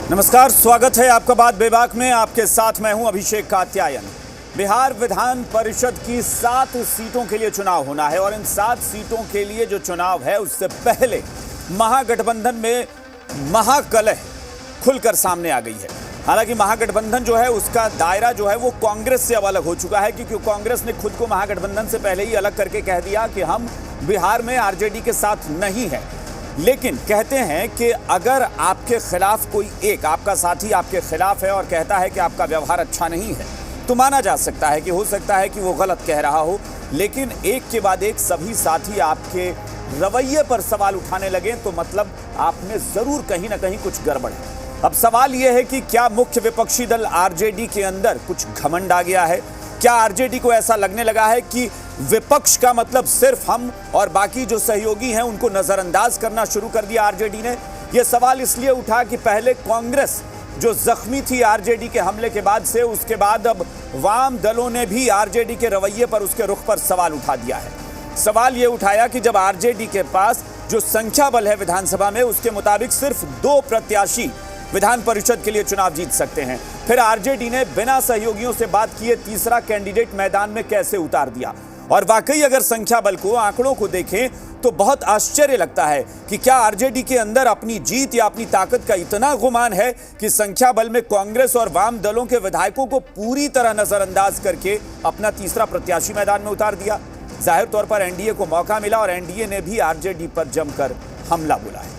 नमस्कार, स्वागत है आपका बात बेबाक में। आपके साथ मैं हूं अभिषेक कात्यायन। बिहार विधान परिषद की 7 सीटों के लिए चुनाव होना है और इन 7 सीटों के लिए जो चुनाव है उससे पहले महागठबंधन में महाकलह खुलकर सामने आ गई है। हालांकि महागठबंधन जो है उसका दायरा जो है वो कांग्रेस से अब अलग हो चुका है, क्योंकि कांग्रेस ने खुद को महागठबंधन से पहले ही अलग करके कह दिया कि हम बिहार में आरजेडी के साथ नहीं है। लेकिन कहते हैं कि अगर आपके खिलाफ कोई एक आपका साथी आपके खिलाफ है और कहता है कि आपका व्यवहार अच्छा नहीं है, तो माना जा सकता है कि हो सकता है कि वो गलत कह रहा हो। लेकिन एक के बाद एक सभी साथी आपके रवैये पर सवाल उठाने लगे तो मतलब आपने जरूर कहीं ना कहीं कुछ गड़बड़ है। अब सवाल यह है कि क्या मुख्य विपक्षी दल आरजेडी के अंदर कुछ घमंड आ गया है? क्या आरजेडी को ऐसा लगने लगा है कि विपक्ष का मतलब सिर्फ हम और बाकी जो सहयोगी हैं उनको नजरअंदाज करना शुरू कर दिया आरजेडी ने? यह सवाल इसलिए उठा कि पहले कांग्रेस जो जख्मी थी आरजेडी के हमले के बाद से, उसके बाद अब वाम दलों ने भी आरजेडी के रवैये पर, उसके रुख पर सवाल उठा दिया है। सवाल यह उठाया कि जब आरजेडी के पास जो संख्या बल है विधानसभा में, उसके मुताबिक सिर्फ 2 प्रत्याशी विधान परिषद के लिए चुनाव जीत सकते हैं, फिर आरजेडी ने बिना सहयोगियों से बात किए तीसरा कैंडिडेट मैदान में कैसे उतार दिया? और वाकई अगर संख्या बल को, आंकड़ों को देखें तो बहुत आश्चर्य लगता है कि क्या आरजेडी के अंदर अपनी जीत या अपनी ताकत का इतना गुमान है कि संख्या बल में कांग्रेस और वाम दलों के विधायकों को पूरी तरह नजरअंदाज करके अपना तीसरा प्रत्याशी मैदान में उतार दिया? जाहिर तौर पर एनडीए को मौका मिला और एनडीए ने भी आरजेडी पर जमकर हमला बोला है।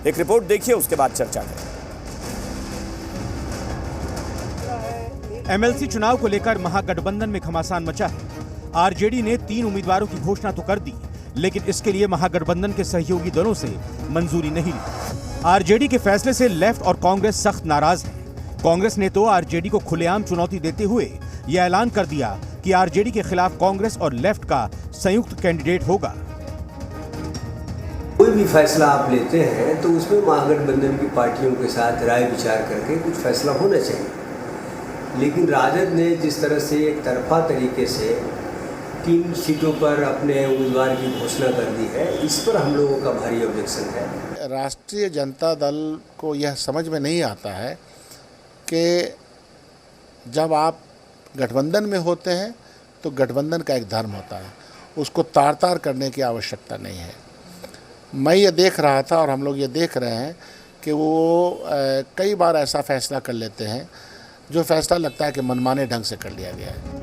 एक रिपोर्ट देखिए, उसके बाद चर्चा करें। एमएलसी चुनाव को लेकर महागठबंधन में घमासान मचा है। आरजेडी ने 3 उम्मीदवारों की घोषणा तो कर दी, लेकिन इसके लिए महागठबंधन के सहयोगी दलों से मंजूरी नहीं ली। आरजेडी के फैसले से लेफ्ट और कांग्रेस सख्त नाराज है। कांग्रेस ने तो आरजेडी को खुलेआम चुनौती देते हुए यह ऐलान कर दिया कि आरजेडी के खिलाफ कांग्रेस और लेफ्ट का संयुक्त कैंडिडेट होगा। कोई भी फैसला आप लेते हैं तो उसमें महागठबंधन की पार्टियों के साथ राय विचार करके कुछ फैसला होना चाहिए। लेकिन राजद ने जिस तरह से एक तरफा तरीके से 3 सीटों पर अपने उम्मीदवार की घोषणा कर दी है, इस पर हम लोगों का भारी ऑब्जेक्शन है। राष्ट्रीय जनता दल को यह समझ में नहीं आता है कि जब आप गठबंधन में होते हैं तो गठबंधन का एक धर्म होता है, उसको तार-तार करने की आवश्यकता नहीं है। मैं ये देख रहा था और हम लोग ये देख रहे हैं कि वो कई बार ऐसा फैसला कर लेते हैं जो फैसला लगता है कि मनमाने ढंग से कर लिया गया है।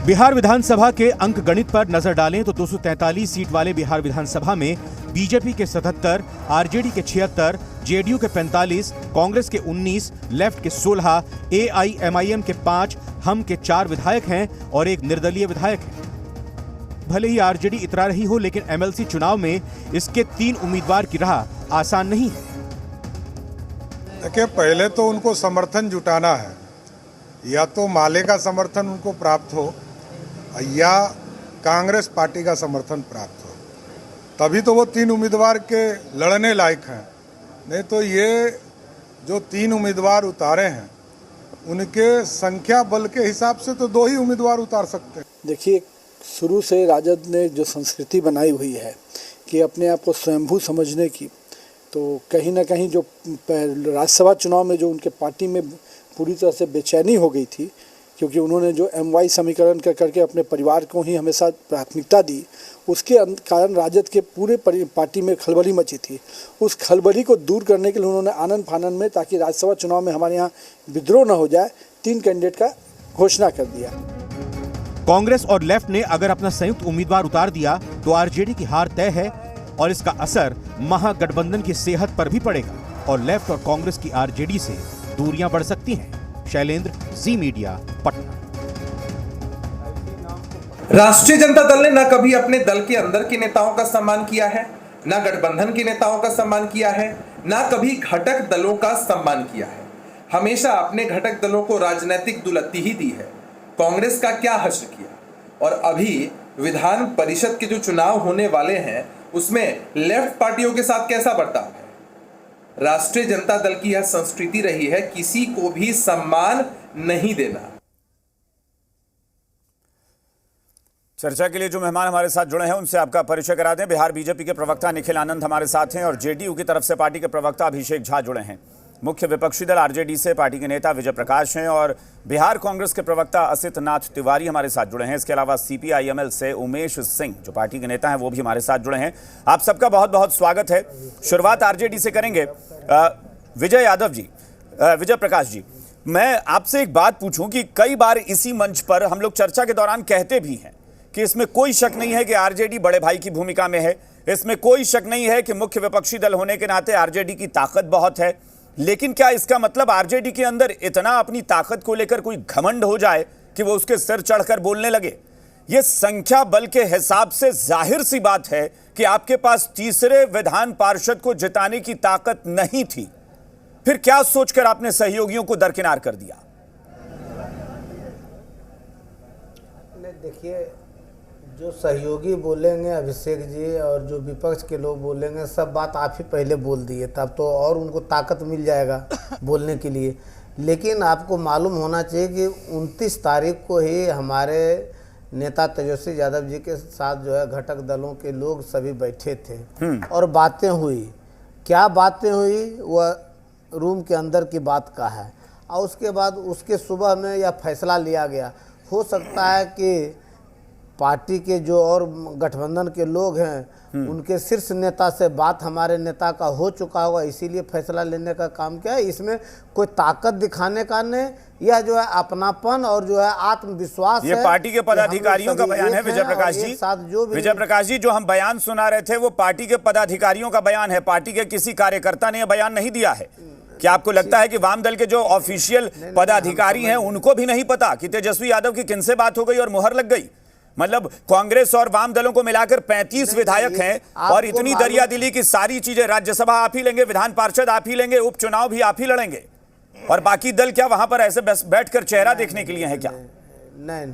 बिहार विधानसभा के अंक गणित पर नजर डालें तो 243 सीट वाले बिहार विधानसभा में बीजेपी के 77, आरजेडी के 76, जेडीयू के 45, कांग्रेस के 19, लेफ्ट के 16, एआईएमआईएम के 5, हम के 4 विधायक हैं और एक निर्दलीय विधायक है। भले ही आरजेडी इतरा रही हो, लेकिन एमएलसी चुनाव में इसके 3 उम्मीदवार की राह आसान नहीं है। देखिए, पहले तो उनको समर्थन जुटाना है, या तो माले का समर्थन उनको प्राप्त हो या कांग्रेस पार्टी का समर्थन प्राप्त हो, तभी तो वो 3 उम्मीदवार के लड़ने लायक हैं। नहीं तो ये जो 3 उम्मीदवार उतारे हैं उनके संख्या बल के हिसाब से तो 2 ही उम्मीदवार उतार सकते हैं। देखिए, शुरू से राजद ने जो संस्कृति बनाई हुई है कि अपने आप को स्वयंभू समझने की, तो कहीं ना कहीं जो राज्यसभा चुनाव में जो उनके पार्टी में पूरी तरह से बेचैनी हो गई थी, क्योंकि उन्होंने जो MY समीकरण करके अपने परिवार को ही हमेशा प्राथमिकता दी, उसके कारण राजद के पूरे पार्टी में खलबली मची थी। उस खलबली को दूर करने के लिए उन्होंने आनन फानन में, ताकि राज्यसभा चुनाव में हमारे यहाँ विद्रोह न हो जाए, 3 कैंडिडेट का घोषणा कर दिया। कांग्रेस और लेफ्ट ने अगर अपना संयुक्त उम्मीदवार उतार दिया तो आरजेडी की हार तय है और इसका असर महागठबंधन की सेहत पर भी पड़ेगा और लेफ्ट और कांग्रेस की आरजेडी से दूरियां बढ़ सकती हैं। शैलेंद्र, जी मीडिया, पटना। राष्ट्रीय जनता दल ने न कभी अपने दल के अंदर के नेताओं का सम्मान किया है, न गठबंधन के नेताओं का सम्मान किया है, न कभी घटक दलों का सम्मान किया है। हमेशा अपने घटक दलों को राजनीतिक दुलत्ती ही दी है। कांग्रेस का क्या हश्र किया? और अभी विधान परिषद के जो चुनाव होने वाले हैं उसमें लेफ्ट पार्टियों के साथ कैसा बर्ताव है? राष्ट्रीय जनता दल की यह संस्कृति रही है किसी को भी सम्मान नहीं देना। चर्चा के लिए जो मेहमान हमारे साथ जुड़े हैं उनसे आपका परिचय करा दें। बिहार बीजेपी के प्रवक्ता निखिल आनंद हमारे साथ हैं और जेडीयू की तरफ से पार्टी के प्रवक्ता अभिषेक झा जुड़े हैं। मुख्य विपक्षी दल आरजेडी से पार्टी के नेता विजय प्रकाश हैं और बिहार कांग्रेस के प्रवक्ता असित नाथ तिवारी हमारे साथ जुड़े हैं। इसके अलावा सीपीआईएमएल से उमेश सिंह जो पार्टी के नेता हैं वो भी हमारे साथ जुड़े हैं। आप सबका बहुत बहुत स्वागत है। शुरुआत आरजेडी से करेंगे। विजय यादव जी, विजय प्रकाश जी, मैं आपसे एक बात पूछूं कि कई बार इसी मंच पर हम लोग चर्चा के दौरान कहते भी हैं कि इसमें कोई शक नहीं है कि आरजेडी बड़े भाई की भूमिका में है, इसमें कोई शक नहीं है कि मुख्य विपक्षी दल होने के नाते आरजेडी की ताकत बहुत है, लेकिन क्या इसका मतलब आरजेडी के अंदर इतना अपनी ताकत को लेकर कोई घमंड हो जाए कि वो उसके सिर चढ़कर बोलने लगे? ये संख्या बल के हिसाब से जाहिर सी बात है कि आपके पास तीसरे विधान पार्षद को जिताने की ताकत नहीं थी, फिर क्या सोचकर आपने सहयोगियों को दरकिनार कर दिया? देखिए, जो सहयोगी बोलेंगे अभिषेक जी और जो विपक्ष के लोग बोलेंगे सब बात आप ही पहले बोल दिए, तब तो और उनको ताकत मिल जाएगा बोलने के लिए। लेकिन आपको मालूम होना चाहिए कि 29 तारीख को ही हमारे नेता तेजस्वी यादव जी के साथ जो है घटक दलों के लोग सभी बैठे थे और बातें हुई। क्या बातें हुई वह रूम के अंदर की बात का है और उसके बाद उसके सुबह में यह फैसला लिया गया। हो सकता है कि पार्टी के जो और गठबंधन के लोग हैं उनके शीर्ष नेता से बात हमारे नेता का हो चुका होगा, इसीलिए फैसला लेने का काम किया है। इसमें कोई ताकत दिखाने का नहीं, यह जो है अपनापन और जो है आत्मविश्वास ये पार्टी के पदाधिकारियों का बयान है। विजय प्रकाश जी, विजय प्रकाश जी, जो हम बयान सुना रहे थे वो पार्टी के पदाधिकारियों का बयान है, पार्टी के किसी कार्यकर्ता ने यह बयान नहीं दिया है। क्या आपको लगता है कि वाम दल के जो ऑफिशियल पदाधिकारी हैं उनको भी नहीं पता कि तेजस्वी यादव की किनसे बात हो गई और मुहर लग गई? मतलब कांग्रेस और वाम दलों को मिलाकर 35 विधायक हैं और इतनी दरिया दिली की सारी चीजें, राज्यसभा आप ही लेंगे, विधान पार्षद आप ही लेंगे, उपचुनाव भी आप ही लड़ेंगे, और बाकी दल क्या वहां पर ऐसे बैठकर चेहरा देखने के लिए है क्या? नहीं,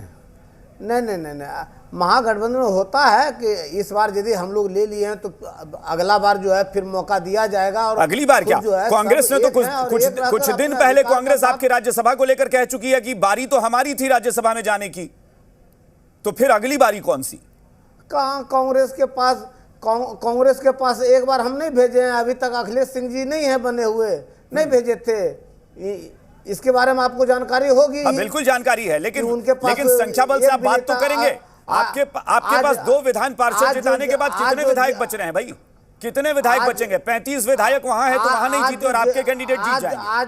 महागठबंधन होता है कि इस बार यदि हम लोग ले लिए हैं तो अगला बार जो है फिर मौका दिया जाएगा। और अगली बार क्या? कांग्रेस ने तो कुछ दिन पहले कांग्रेस आपकी राज्यसभा को लेकर कह चुकी है कि बारी तो हमारी थी राज्यसभा में जाने की, तो फिर अगली बारी कौन सी? कहाँ कांग्रेस के पास एक बार हम नहीं भेजे हैं, अभी तक अखिलेश सिंह जी नहीं है बने हुए, नहीं भेजे थे। इसके बारे में आपको जानकारी होगी? बिल्कुल जानकारी है, लेकिन संख्या बल से आप बात तो करेंगे। आपके पास 2 विधान पार्षद जिताने के बाद कितने विधायक बच रहे हैं भाई? कितने विधायक बचेंगे? 35 विधायक वहां है तो वहां नहीं जीते और आपके कैंडिडेट जीत जाएंगे।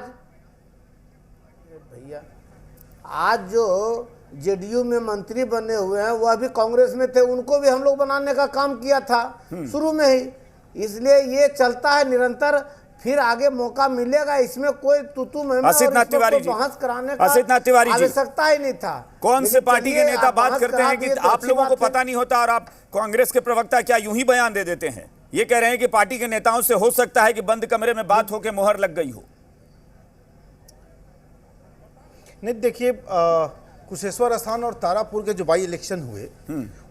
भैया, आज जो जेडीयू में मंत्री बने हुए हैं वह भी कांग्रेस में थे, उनको भी हम लोग बनाने का काम किया था शुरू में ही, इसलिए ये चलता है निरंतर। फिर आगे मौका मिलेगा, इसमें कोई तुतु में बहस कराने का आवश्यकता ही नहीं था। कौन से पार्टी के नेता बात करते हैं कि आप लोगों को पता नहीं होता, और आप कांग्रेस के प्रवक्ता क्या यूं ही बयान दे देते हैं? ये कह रहे हैं कि पार्टी के नेताओं से हो सकता है कि बंद कमरे में बात होकर मुहर लग गई हो। नहीं, देखिए, कुशेश्वर स्थान और तारापुर के जो बाई इलेक्शन हुए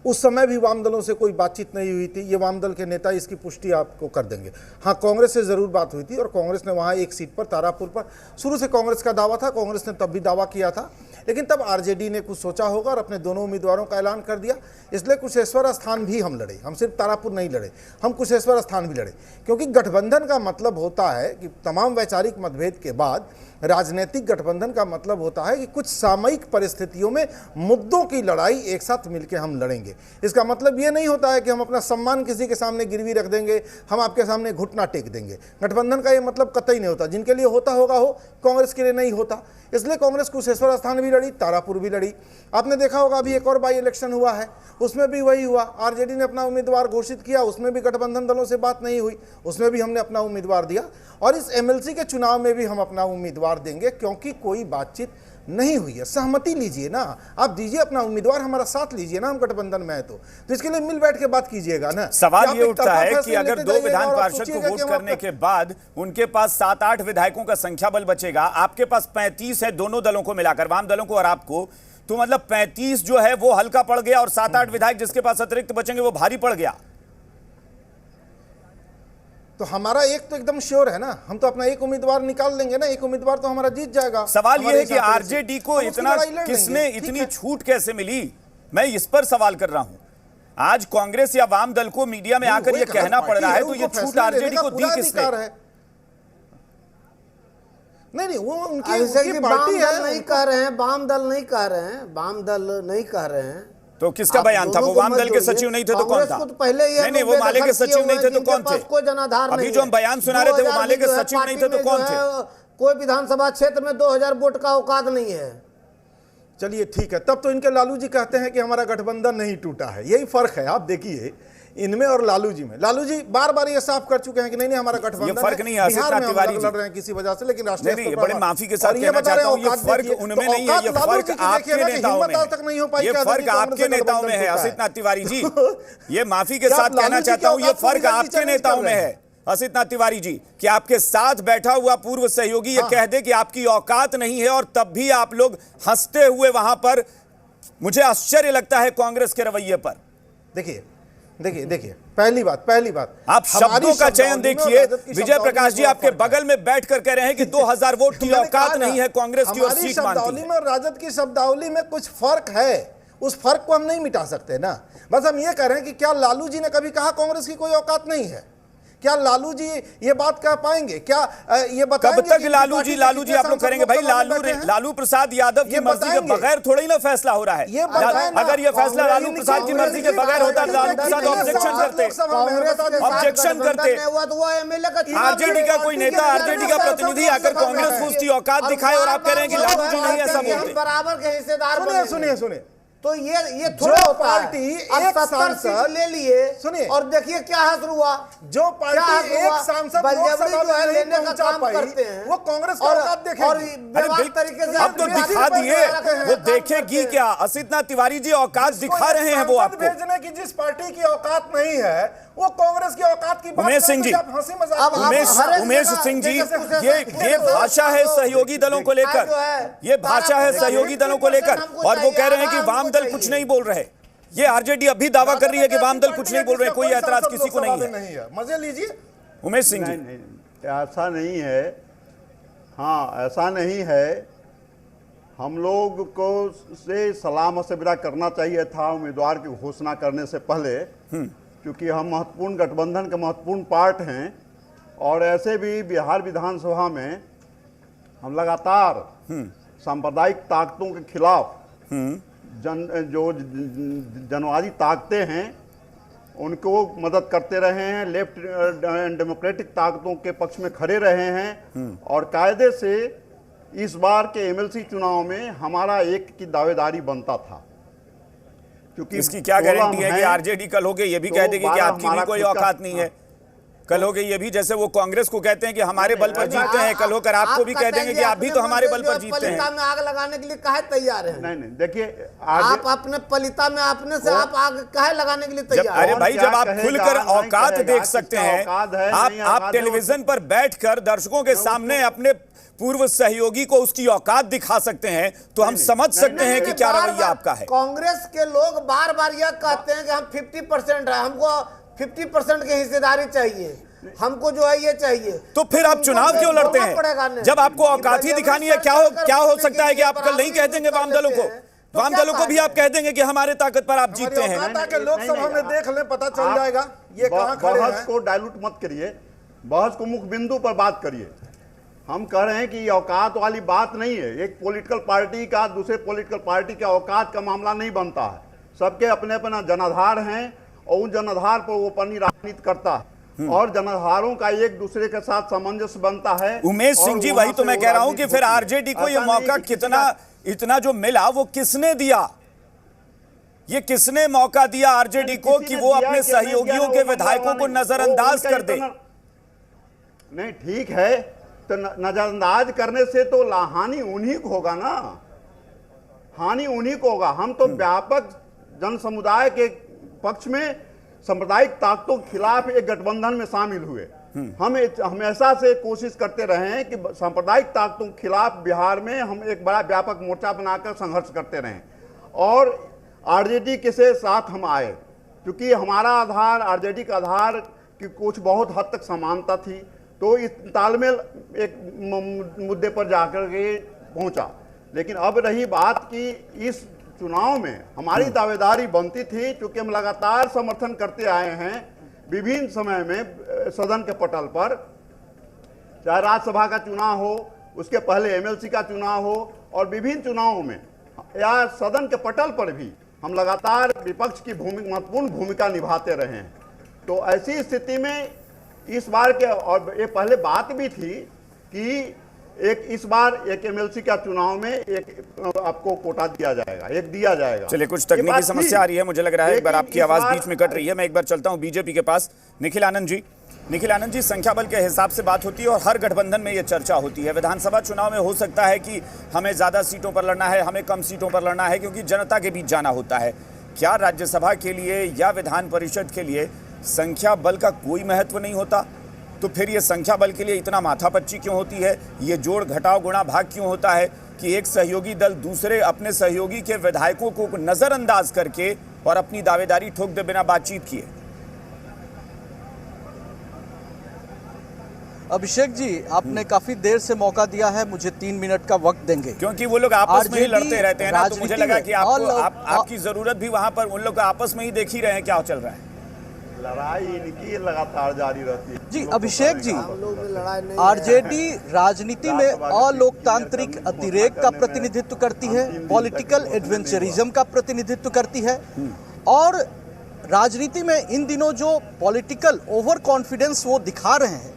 उस समय भी वाम दलों से कोई बातचीत नहीं हुई थी। ये वाम दल के नेता इसकी पुष्टि आपको कर देंगे। हाँ, कांग्रेस से जरूर बात हुई थी और कांग्रेस ने वहाँ एक सीट पर तारापुर पर, शुरू से कांग्रेस का दावा था, कांग्रेस ने तब भी दावा किया था, लेकिन तब आरजेडी ने कुछ सोचा होगा और अपने दोनों उम्मीदवारों का ऐलान कर दिया। इसलिए कुशेश्वर स्थान भी हम लड़े, हम सिर्फ तारापुर नहीं लड़े, हम कुशेश्वर स्थान भी लड़े, क्योंकि गठबंधन का मतलब होता है कि तमाम वैचारिक मतभेद के बाद राजनीतिक गठबंधन का मतलब होता है कि कुछ सामयिक परिस्थितियों में मुद्दों की लड़ाई एक साथ मिलकर हम लड़ेंगे। इसका मतलब ये नहीं होता है कि हम अपना सम्मान किसी के सामने गिरवी रख देंगे, हम आपके सामने घुटना टेक देंगे। गठबंधन का ये मतलब कतई नहीं होता। जिनके लिए होता होगा हो, कांग्रेस के लिए नहीं होता। इसलिए कांग्रेस कुशेश्वर स्थान भी लड़ी, तारापुर भी लड़ी। आपने देखा होगा अभी एक और बाई इलेक्शन हुआ है, उसमें भी वही हुआ। आरजेडी ने अपना उम्मीदवार घोषित किया, उसमें भी गठबंधन दलों से बात नहीं हुई, उसमें भी हमने अपना उम्मीदवार दिया, और इस एमएलसी के चुनाव में भी हम अपना उम्मीदवार देंगे, क्योंकि कोई बातचीत नहीं हुई है। सहमति लीजिए ना, आप दीजिए अपना उम्मीदवार, हमारा साथ लीजिए ना, हम गठबंधन में है तो इसके लिए मिल बैठ के बात कीजिएगा ना। सवाल ये उठता है कि अगर 2 विधान पार्षद को वोट करने के बाद उनके पास 7-8 विधायकों का संख्या बल बचेगा, आपके पास 35 है दोनों दलों को मिलाकर, वाम दलों को और आपको, तो मतलब 35 जो है वो हल्का पड़ गया और 7-8 विधायक जिसके पास अतिरिक्त बचेंगे वो भारी पड़ गया। तो हमारा एक तो एकदम श्योर है ना, हम तो अपना एक उम्मीदवार निकाल लेंगे ना, एक उम्मीदवार तो हमारा जीत जाएगा। सवाल ये है कि आरजेडी को इतना किसने इतनी छूट कैसे मिली मैं इस पर सवाल कर रहा हूं। आज कांग्रेस या वाम दल को मीडिया में आकर यह कहना पड़ रहा है, तो ये छूट आरजेडी को दी किसने? नहीं, वो उनकी पार्टी है। नहीं कह रहे हैं, वाम दल नहीं कह रहे हैं, वाम दल नहीं कह रहे हैं। तो किसका बयान था? वो वाम दल के सचिव नहीं थे तो कौन था? पहले नहीं, वो माले के सचिव नहीं थे तो कौन थे? कोई जनाधार अभी जो हम बयान सुना रहे थे वो माले के सचिव नहीं थे तो कौन थे? कोई विधानसभा क्षेत्र में 2000 वोट का औकात नहीं है। चलिए ठीक है, तब तो इनके लालू जी कहते हैं कि हमारा गठबंधन नहीं टूटा है। यही फर्क है, आप देखिए इनमें और लालू जी में। लालू जी बार बार ये साफ कर चुके हैं कि नहीं हमारा गठबंधन, ये फर्क नहीं है। बिहार में हम लड़ रहे हैं किसी वजह से, लेकिन राष्ट्रीय नहीं, बड़े माफी के साथ कहना चाहता हूं, ये फर्क उनमें नहीं है, ये फर्क आपके नेताओं में है। ये फर्क आपके नेताओं में है असित नाथ तिवारी जी। ये माफी के साथ कहना चाहता हूं, ये फर्क आपके नेताओं में है असित नाथ तिवारी जी, कि आपके साथ बैठा हुआ पूर्व सहयोगी ये कह दे कि आपकी औकात नहीं है और तब भी आप लोग हंसते हुए वहां पर। मुझे आश्चर्य लगता है कांग्रेस के रवैये पर। देखिए पहली बात आप शब्दों का चयन देखिए। विजय प्रकाश जी आपके बगल में बैठकर कह रहे हैं कि 2000 वोट की औकात नहीं है कांग्रेस की और सीट मांगती है। में और राजद की शब्दावली में कुछ फर्क है, उस फर्क को हम नहीं मिटा सकते ना। बस हम ये कह रहे हैं कि क्या लालू जी ने कभी कहा कांग्रेस की कोई औकात नहीं है? क्या लालू जी ये बात कह पाएंगे? क्या ये बताएंगे? कब तक लालू जी आप लोग करेंगे? भाई लालू प्रसाद यादव की मर्जी के बगैर थोड़ी ना फैसला हो रहा है। अगर ये फैसला लालू प्रसाद की मर्जी के बगैर होता तो लालू प्रसाद ऑब्जेक्शन करते। आरजेडी का कोई नेता, आरजेडी का प्रतिनिधि आकर कांग्रेस को उसकी औकात दिखाए और आप कह रहे हैं कि लालू जी नहीं ऐसा बोलते। बराबर के हिस्सेदार। सुनिए तो ये थोड़ा पार्टी एक सांसद ले लिए, सुनिए, और देखिए क्या हासिल हुआ। जो पार्टी एक सांसद बलजबरी जो है लेने का काम करते हैं, वो कांग्रेस का औकात देखेगी। तरीके से अब तो दिखा दिए, वो देखेगी क्या? असित नाथ तिवारी जी औकात दिखा रहे हैं वो आपको। भेजने की जिस पार्टी की औकात नहीं है वो कांग्रेस की औकात की बात। उमेश सिंह जी, उमेश सिंह जी, ये भाषा है सहयोगी दलों को लेकर, ये भाषा है सहयोगी दलों को लेकर, और वो कह रहे हैं कि वाम दल कुछ नहीं बोल रहे। ये आरजेडी अभी दावा कर रही है कि वाम दल कुछ नहीं बोल रहे, कोई ऐतराज किसी को नहीं है। मजे लीजिए उमेश सिंह जी। ऐसा नहीं है, हाँ ऐसा नहीं है। हम लोग को से सलाह मशविरा करना चाहिए था उम्मीदवार की घोषणा करने से पहले, क्योंकि हम महत्वपूर्ण गठबंधन के महत्वपूर्ण पार्ट हैं। और ऐसे भी बिहार विधानसभा में हम लगातार सांप्रदायिक ताकतों के खिलाफ जो जनवादी ताकतें हैं उनको मदद करते रहे हैं, लेफ्ट डेमोक्रेटिक ताकतों के पक्ष में खड़े रहे हैं। और कायदे से इस बार के एमएलसी चुनाव में हमारा एक की दावेदारी बनता था। क्योंकि इसकी क्या गारंटी है कि आरजेडी कल होगे ये भी कह देगी कि आपकी भी कोई औकात नहीं है? कल होगे ये भी, जैसे वो कांग्रेस को कहते हैं कि हमारे बल पर जीतते हैं, कल होकर आपको भी कह देंगे कि आप भी तो हमारे बल पर जीतते हैं। पलिता में आग लगाने के लिए काहे तैयार हैं? नहीं देखिए, आप अपने पलिता में अपने से आप आग काहे लगाने के लिए तैयार? अरे भाई, जब आप खुलकर औकात देख सकते हैं, आप टेलीविजन पर बैठकर दर्शकों के सामने अपने पूर्व सहयोगी को उसकी औकात दिखा सकते हैं, तो हम समझ सकते हैं कि क्या रवैया आपका है। कांग्रेस के लोग बार बार यह कहते हैं कि हम 50% है, हमको 50% की हिस्सेदारी चाहिए, हमको जो है ये चाहिए। तो फिर आप चुनाव क्यों लड़ते हैं? जब आपको औकात ही दिखानी है, क्या हो सकता है कि आप कल नहीं कह देंगे वाम दलों को? वाम दलों को भी आप कह देंगे कि हमारे ताकत पर आप जीतते हैं। लोकसभा में देख लें, पता चल जाएगा ये कहां खड़े हैं। बहस को डायलूट मत करिए, बहस को मुख्य बिंदु पर बात करिए। हम कह रहे हैं कि औकात वाली बात नहीं है। एक पॉलिटिकल पार्टी का दूसरे पॉलिटिकल पार्टी के औकात का मामला नहीं बनता है। सबके अपने अपना जनाधार हैं और उन जनाधार पर वो अपनी राजनीति करता है और जनाधारों का एक दूसरे के साथ सामंजस्य बनता है। उमेश सिंह जी, वही तो मैं कह रहा हूं कि फिर आरजेडी को ये मौका इतना जो मिला वो किसने दिया? ये किसने मौका दिया आरजेडी को कि वो अपने सहयोगियों के विधायकों को नजरअंदाज कर दे? नहीं ठीक है, तो नजरअंदाज करने से तो हानि उन्हीं को होगा ना, हानि उन्हीं को होगा। हम तो व्यापक जन समुदाय के पक्ष में सांप्रदायिक ताकतों के खिलाफ एक गठबंधन में शामिल हुए। हम हमेशा से कोशिश करते रहे हैं कि सांप्रदायिक ताकतों के खिलाफ बिहार में हम एक बड़ा व्यापक मोर्चा बनाकर संघर्ष करते रहें और आरजेडी के साथ हम आए, क्योंकि हमारा आधार आरजेडी का आधार की कुछ बहुत हद तक समानता थी। तो इस तालमेल एक मुद्दे पर जाकर के पहुंचा। लेकिन अब रही बात कि इस चुनाव में हमारी दावेदारी बनती थी, क्योंकि हम लगातार समर्थन करते आए हैं विभिन्न समय में सदन के पटल पर, चाहे राज्यसभा का चुनाव हो, उसके पहले एमएलसी का चुनाव हो, और विभिन्न चुनावों में या सदन के पटल पर भी हम लगातार विपक्ष की महत्वपूर्ण भूमिका निभाते रहे हैं। तो ऐसी स्थिति में इस बार के, और ये पहले बात भी थी कि इस बार एक एमएलसी का चुनाव में एक आपको कोटा दिया जाएगा, एक दिया जाएगा। चलिए, कुछ तकनीकी समस्या आ रही है, मुझे लग रहा है एक बार आपकी आवाज बीच में कट रही है। मैं एक बार चलता हूं बीजेपी के पास। निखिल आनंद जी, निखिल आनंद जी, संख्या बल के हिसाब से बात होती है और हर गठबंधन में ये चर्चा होती है। विधानसभा चुनाव में हो सकता है कि हमें ज्यादा सीटों पर लड़ना है, हमें कम सीटों पर लड़ना है, क्योंकि जनता के बीच जाना होता है। क्या राज्यसभा के लिए या विधान परिषद के लिए संख्या बल का कोई महत्व नहीं होता? तो फिर ये संख्या बल के लिए इतना माथापच्ची क्यों होती है? ये जोड़ घटाव गुणा भाग क्यों होता है कि एक सहयोगी दल दूसरे अपने सहयोगी के विधायकों को नजरअंदाज करके और अपनी दावेदारी ठोक दे बिना बातचीत किए? अभिषेक जी, आपने काफी देर से मौका दिया है, मुझे 3 मिनट का वक्त देंगे, क्योंकि वो लोग आपस में ही लड़ते रहते हैं ना, तो मुझे लगा कि आपकी जरूरत भी वहां पर उन लोग आपस में ही देख ही रहे हैं क्या चल रहा है। लड़ाई इनकी लगातार जारी रहती है जी। अभिषेक जी, आरजेडी राजनीति में अलोकतांत्रिक अतिरेक का प्रतिनिधित्व करती है, पॉलिटिकल एडवेंचरिज्म का प्रतिनिधित्व करती है, और राजनीति में इन दिनों जो पॉलिटिकल ओवर कॉन्फिडेंस वो दिखा रहे हैं,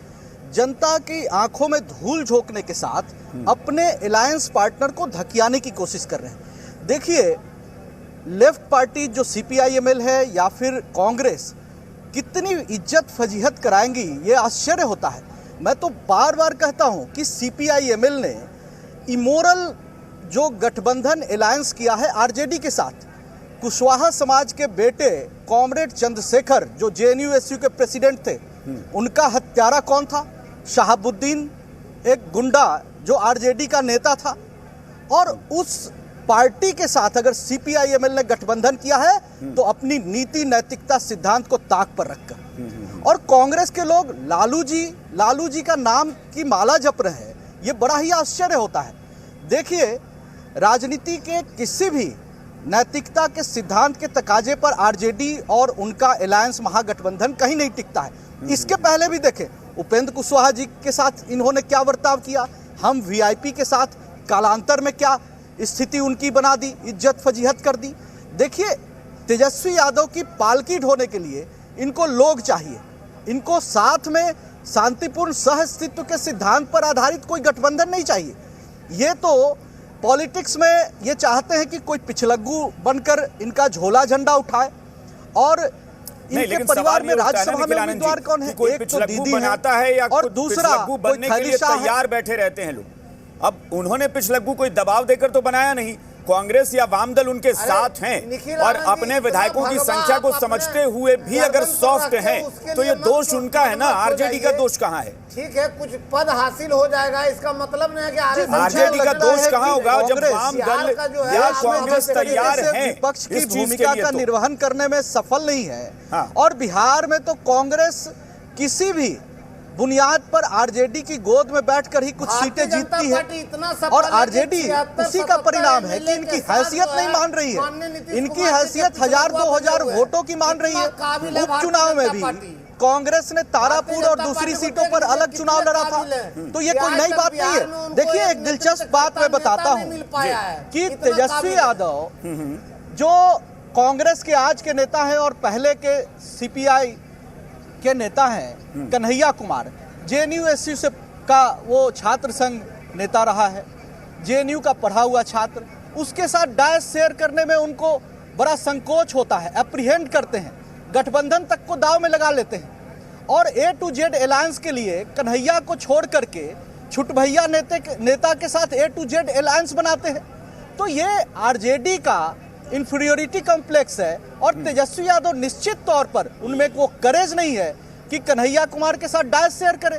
जनता की आंखों में धूल झोंकने के साथ अपने अलायंस पार्टनर को धकियाने की कोशिश कर रहे हैं। देखिए, लेफ्ट पार्टी जो सीपीआईएमएल है या फिर कांग्रेस कितनी इज्जत फजीहत कराएंगी, ये आश्चर्य होता है। मैं तो बार बार कहता हूं कि सीपीआईएमएल ने इमोरल जो गठबंधन अलायंस किया है आरजेडी के साथ, कुशवाहा समाज के बेटे कॉमरेड चंद्रशेखर जो जेएनयू-एसयू के प्रेसिडेंट थे, उनका हत्यारा कौन था? शहाबुद्दीन, एक गुंडा जो आरजेडी का नेता था। और उस पार्टी के साथ अगर सीपीआईएमएल ने गठबंधन किया है तो अपनी नीति नैतिकता सिद्धांत को ताक पर रखकर, और कांग्रेस के लोग लालू जी का नाम की माला जप रहे हैं, ये बड़ा ही आश्चर्य होता है। देखिए, राजनीति के किसी भी नैतिकता के सिद्धांत के तकाजे पर आरजेडी और उनका अलायंस महागठबंधन कहीं नहीं टिकता है। इसके पहले भी देखें, उपेंद्र कुशवाहा जी के साथ इन्होंने क्या बर्ताव किया, हम वीआईपी के साथ कालांतर में क्या स्थिति उनकी बना दी, इज्जत फजीहत कर दी। देखिए, तेजस्वी यादव की पालकी ढोने के लिए इनको लोग चाहिए, इनको साथ में शांतिपूर्ण सह अस्तित्व के सिद्धांत पर आधारित कोई गठबंधन नहीं चाहिए। ये तो पॉलिटिक्स में ये चाहते हैं कि कोई पिछलग्गू बनकर इनका झोला झंडा उठाए, और इनके परिवार में राज्यसभा में उम्मीदवार कौन है? एक तो दीदी बनाता है या और दूसरा बनने के लिए तैयार बैठे रहते हैं लोग। अब उन्होंने पिछलग्गू कोई दबाव देकर तो बनाया नहीं, कांग्रेस या वाम दल उनके साथ हैं, और अपने विधायकों की संख्या को समझते हुए भी अगर सॉफ्ट हैं तो ये दोष उनका है ना, आरजेडी का दोष कहाँ है? ठीक है, कुछ पद हासिल हो जाएगा, इसका मतलब नहीं है कि आरजेडी का दोष कहाँ होगा जब वाम दल या कांग्रेस तैयार है विपक्ष की भूमिका का निर्वहन करने में सफल नहीं है। और बिहार में तो कांग्रेस किसी भी बुनियाद पर आरजेडी की गोद में बैठकर ही कुछ सीटें जीतती है, और आरजेडी उसी का परिणाम है कि इनकी हैसियत नहीं मान रही है। इनकी हैसियत 1000-2000 वोटों की मान रही है। उपचुनाव में भी कांग्रेस ने तारापुर और दूसरी सीटों पर अलग चुनाव लड़ा था, तो ये कोई नई बात नहीं है। देखिए, एक दिलचस्प बात मैं बताता हूँ कि तेजस्वी यादव जो कांग्रेस के आज के नेता हैं और पहले के सीपीआई के नेता हैं, कन्हैया कुमार जेएनयू-एसयू से का वो छात्र संघ नेता रहा है, जेएनयू का पढ़ा हुआ छात्र, उसके साथ डायस शेयर करने में उनको बड़ा संकोच होता है, एप्रीहेंड करते हैं, गठबंधन तक को दाव में लगा लेते हैं, और ए टू जेड अलायंस के लिए कन्हैया को छोड़ करके छुटभैया नेता के साथ ए टू जेड अलायंस बनाते हैं। तो ये आरजेडी का इंफीरियोरिटी कॉम्प्लेक्स है, और तेजस्वी यादव निश्चित तौर पर उनमें वो करेज नहीं है कि कन्हैया कुमार के साथ डायस शेयर करे।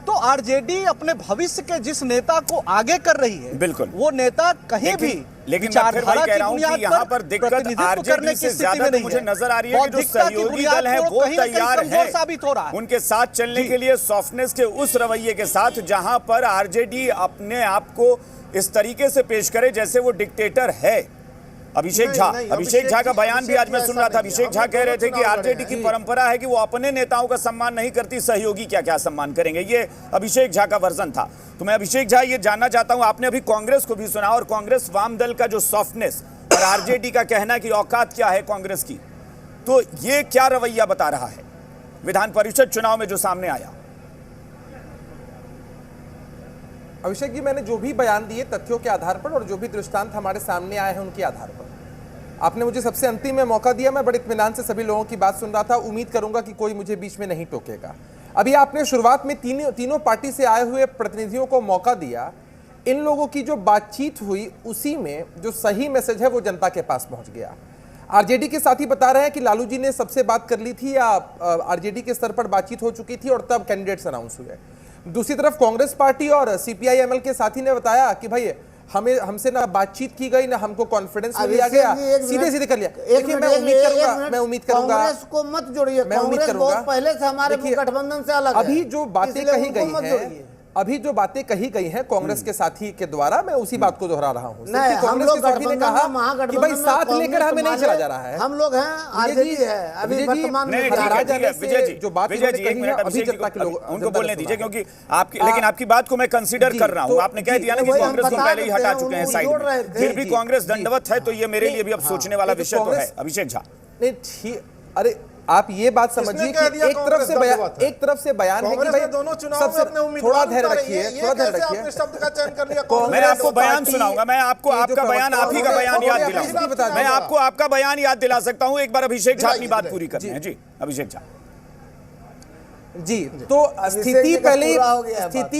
तो आरजेडी अपने भविष्य के जिस नेता को आगे कर रही है, बिल्कुल वो नेता कहीं भी लेकिन मैं फिर वही कह रहा हूं कि यहाँ पर दिक्कत आरजेडी से ज्यादा तो मुझे नजर आ रही है कि जो सहयोगी दल है वो तैयार है साबित हो रहा है उनके साथ चलने के लिए, सॉफ्टनेस के उस रवैये के साथ जहां पर आरजेडी अपने आप को इस तरीके से पेश करे जैसे वो डिक्टेटर है। अभिषेक झा, अभिषेक झा का बयान भी आज मैं सुन रहा था। अभिषेक झा कह रहे थे कि आरजेडी की परंपरा है कि वो अपने नेताओं का सम्मान नहीं करती, सहयोगी क्या क्या सम्मान करेंगे। ये अभिषेक झा का वर्जन था। तो मैं अभिषेक झा ये जानना चाहता हूं, आपने अभी कांग्रेस को भी सुना और कांग्रेस वाम दल का जो सॉफ्टनेस और आरजेडी का कहना कि औकात क्या है कांग्रेस की, तो ये क्या रवैया बता रहा है विधान परिषद चुनाव में जो सामने आया? अभिषेक जी, मैंने जो भी बयान दिए तथ्यों के आधार पर और जो भी दृष्टांत हमारे सामने आए हैं उनके आधार पर, आपने मुझे सबसे अंतिम में मौका दिया। मैं बड़े इत्मीनान से सभी लोगों की बात सुन रहा था। उम्मीद करूंगा कि कोई मुझे बीच में नहीं टोकेगा। अभी आपने शुरुआत में तीनों पार्टी से आए हुए प्रतिनिधियों को मौका दिया। इन लोगों की जो बातचीत हुई उसी में जो सही मैसेज है वो जनता के पास पहुंच गया। आरजेडी के साथी बता रहे हैं कि लालू जी ने सबसे बात कर ली थी या आरजेडी के स्तर पर बातचीत हो चुकी थी और तब कैंडिडेट्स अनाउंस हुए। दूसरी तरफ कांग्रेस पार्टी और सीपीआई-एमएल के साथी ने बताया कि भाई हमसे ना बातचीत की गई ना हमको कॉन्फिडेंस में लिया गया, सीधे कर लिया। देखिए, मैं उम्मीद करूंगा कांग्रेस को मत जोड़िए। मैं उम्मीद करूंगा पहले से हमारे गठबंधन से अलग है। अभी जो बातें कही गई हैं कांग्रेस के साथी के द्वारा, मैं उसी बात को दोहरा रहा हूं। कांग्रेस के साथी ने कहा कि भाई साथ लेकर हमें नहीं चला जा रहा है। हम लोग हैं, आरजेडी है अभी वर्तमान में। जो बात अभी जनता के लोग उनको बोलने दीजिए, क्योंकि लेकिन आपकी बात को मैं कंसीडर कर रहा हूं। आपने कह दिया ना कि कांग्रेस को पहले ही हटा चुके हैं साइड में, फिर भी कांग्रेस दंडवत है, तो ये मेरे लिए भी अब सोचने वाला विषय तो है। अभिषेक झा, नहीं ठीक, अरे आप ये बात समझिए कि एक तरफ से बयान है कि भाई दोनों चुनाव में अपने उम्मीदवार थोड़ा धैर्य रखिए। शब्द का चयन कर लिया। मैं आपको बयान सुनाऊंगा। मैं आपको आपका बयान, आप ही का बयान याद दिलाऊंगा। मैं आपको आपका बयान याद दिला सकता हूं। एक बार अभिषेक झा अपनी बात पूरी करते हैं। जी अभिषेक झा जी, तो स्थिति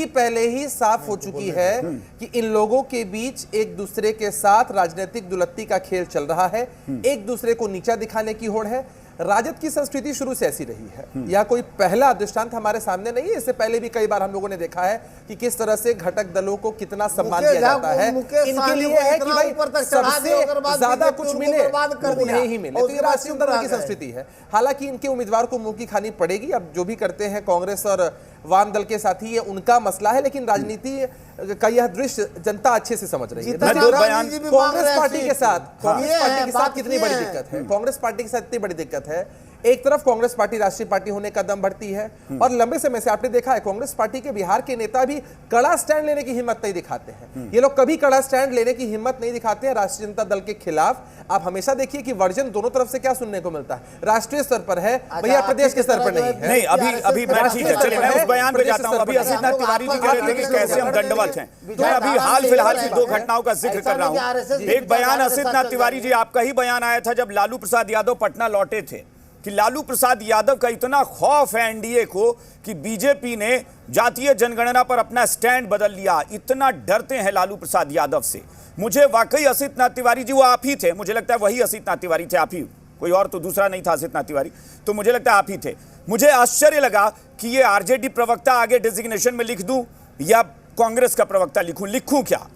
पहले ही साफ हो चुकी है कि इन लोगों के बीच एक दूसरे के साथ राजनीतिक दुलत्ती का खेल चल रहा है। एक दूसरे को नीचा दिखाने की होड़ है। राजद की संस्कृति शुरू से ऐसी रही है। यह कोई पहला दृष्टांत हमारे सामने नहीं है। इससे पहले भी कई बार हम लोगों ने देखा है कि किस तरह से घटक दलों को कितना सम्मान दिया जाता है। इनके लिए है कि भाई सबसे ज्यादा कुछ मिले उन्हें ही मिले, तो ये राष्ट्रीय दल की संस्कृति है। हालांकि इनके उम्मीदवार को मुंह की खानी पड़ेगी। अब जो भी करते हैं कांग्रेस और वाम दल के साथी, ये उनका मसला है, लेकिन राजनीति का यह दृश्य जनता अच्छे से समझ रही है। कांग्रेस पार्टी के साथ कितनी बड़ी दिक्कत है, कांग्रेस पार्टी के साथ इतनी बड़ी दिक्कत है। एक तरफ कांग्रेस पार्टी राष्ट्रीय पार्टी होने का दम बढ़ती है और लंबे समय से आपने देखा है कांग्रेस पार्टी के बिहार के नेता भी कड़ा स्टैंड लेने की हिम्मत नहीं दिखाते हैं। ये लोग कभी कड़ा स्टैंड लेने की हिम्मत नहीं दिखाते हैं राष्ट्रीय जनता दल के खिलाफ। आप हमेशा देखिए कि वर्जन दोनों तरफ से क्या सुनने को मिलता है। राष्ट्रीय स्तर पर है भैया, प्रदेश के स्तर पर नहीं है। नहीं, अभी मैं ठीक है, चलिए मैं उस बयान पे जाता हूं। अभी असित नाथ तिवारी जी कह रहे थे कि कैसे हम दंडवत हैं, तो मैं अभी हाल फिलहाल की दो घटनाओं का जिक्र कर रहा हूं। एक बयान असित नाथ तिवारी जी, आपका ही बयान आया था जब लालू प्रसाद यादव पटना लौटे थे कि लालू प्रसाद यादव का इतना खौफ है एनडीए को कि बीजेपी ने जातीय जनगणना पर अपना स्टैंड बदल लिया। इतना डरते हैं लालू प्रसाद यादव से। मुझे वाकई असित नाथ तिवारी जी, वो आप ही थे, मुझे लगता है वही असित नाथ तिवारी थे, आप ही, कोई और तो दूसरा नहीं था असित नाथ तिवारी, तो मुझे लगता है आप ही थे। मुझे आश्चर्य लगा कि ये आरजेडी प्रवक्ता आगे डेजिग्नेशन में लिख दूं या कांग्रेस का प्रवक्ता लिखूं क्या?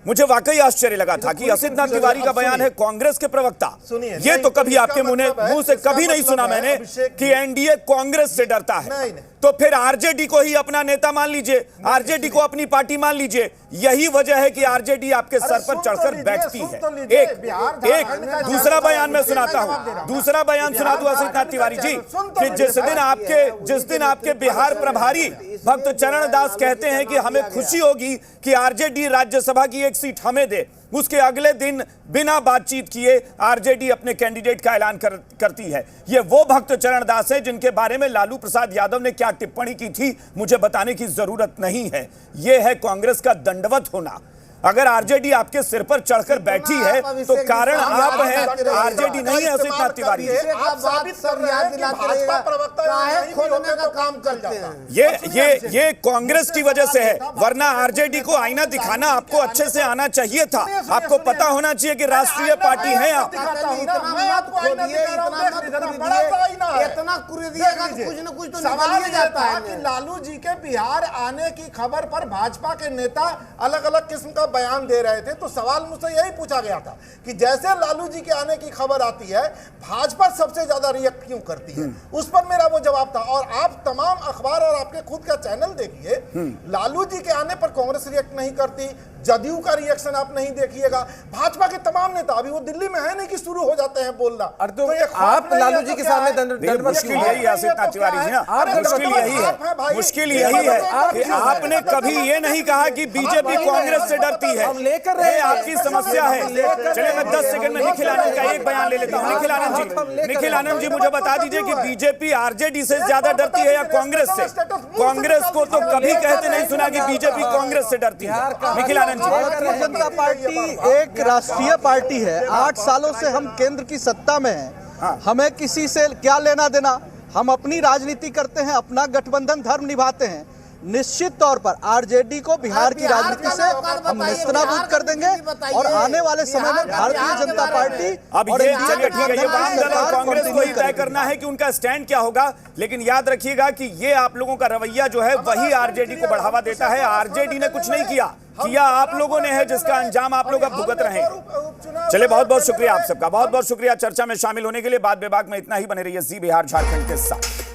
मुझे वाकई आश्चर्य लगा था कि असित नाथ तिवारी का बयान है कांग्रेस के प्रवक्ता। ये तो कभी आपके मुंह से कभी नहीं सुना मैंने कि एनडीए कांग्रेस से डरता है। तो फिर आरजेडी को ही अपना नेता मान लीजिए, आरजेडी को अपनी पार्टी मान लीजिए। यही वजह है कि आरजेडी आपके सर पर चढ़कर बैठती है। एक दूसरा बयान मैं सुनाता हूं, दूसरा बयान सुना दूं असित नाथ तिवारी जी कि जिस दिन आपके बिहार प्रभारी भक्त चरण दास कहते हैं कि हमें खुशी होगी कि आरजेडी राज्यसभा की एक सीट हमें दे, उसके अगले दिन बिना बातचीत किए आरजेडी अपने कैंडिडेट का ऐलान करती है। ये वो भक्त चरण दास है जिनके बारे में लालू प्रसाद यादव ने क्या टिप्पणी की थी मुझे बताने की जरूरत नहीं है। यह है कांग्रेस का दंडवत होना। अगर आरजेडी आपके सिर पर चढ़कर बैठी है तो कारण आप हैं, आरजेडी नहीं है असित नाथ तिवारी। ये कांग्रेस की वजह से है, वरना आरजेडी को आईना दिखाना आपको अच्छे से आना चाहिए था। आपको पता होना चाहिए कि राष्ट्रीय पार्टी है आप। इतना कुछ न कुछ तो निकल ही जाता है कि लालू जी के बिहार आने की खबर पर भाजपा के नेता अलग अलग किस्म का जब बयान दे रहे थे तो सवाल मुझसे यही पूछा गया था कि जैसे लालू जी के आने की खबर आती है भाजपा सबसे ज्यादा रिएक्ट क्यों करती है। उस पर मेरा वो जवाब था। और आप तमाम अखबार और आपके खुद का चैनल देखिए, लालू जी के आने पर कांग्रेस रिएक्ट नहीं करती, जदयू का रिएक्शन आप नहीं देखिएगा, भाजपा के तमाम नेता अभी वो दिल्ली में है नहीं कि शुरू हो जाते हैं बोलना। तो आप लालू जी के सामने मुश्किल यही है आसिफ तिवारी जी ना, मुश्किल यही है, मुश्किल यही है कि आपने कभी ये नहीं कहा कि बीजेपी कांग्रेस से डरती है, ये आपकी समस्या है। चलिए मैं 10 सेकंड में निखिल आनंद का एक बयान ले लेता हूं। निखिल आनंद जी मुझे बता दीजिए कि बीजेपी आरजेडी से ज्यादा डरती है या कांग्रेस से? कांग्रेस को तो कभी कहते नहीं सुना कि बीजेपी कांग्रेस से डरती है। निखिल आनंद जी, भारतीय जनता पार्टी एक राष्ट्रीय पार्टी है, 8 सालों से हम केंद्र की सत्ता में हैं, हमें किसी से क्या लेना देना, हम अपनी राजनीति करते हैं, अपना गठबंधन धर्म निभाते हैं। निश्चित तौर पर आरजेडी को बिहार की राजनीति से हम नेस्तनाबूद कर देंगे और आने वाले समय में भारतीय जनता पार्टी अब ये चलिए ठीक है, ये वाम दल और कांग्रेस को ही तय करना है कि उनका स्टैंड क्या होगा, लेकिन याद रखिएगा कि ये आप लोगों का रवैया जो है वही आरजेडी को बढ़ावा देता है। आरजेडी ने कुछ नहीं किया आप लोगों ने है, जिसका अंजाम आप लोग अब भुगत रहे हैं। चलिए बहुत बहुत शुक्रिया आप सबका, बहुत बहुत शुक्रिया चर्चा में शामिल होने के लिए। बात बेबाक में इतना ही, बने रहिए जी बिहार झारखंड के साथ।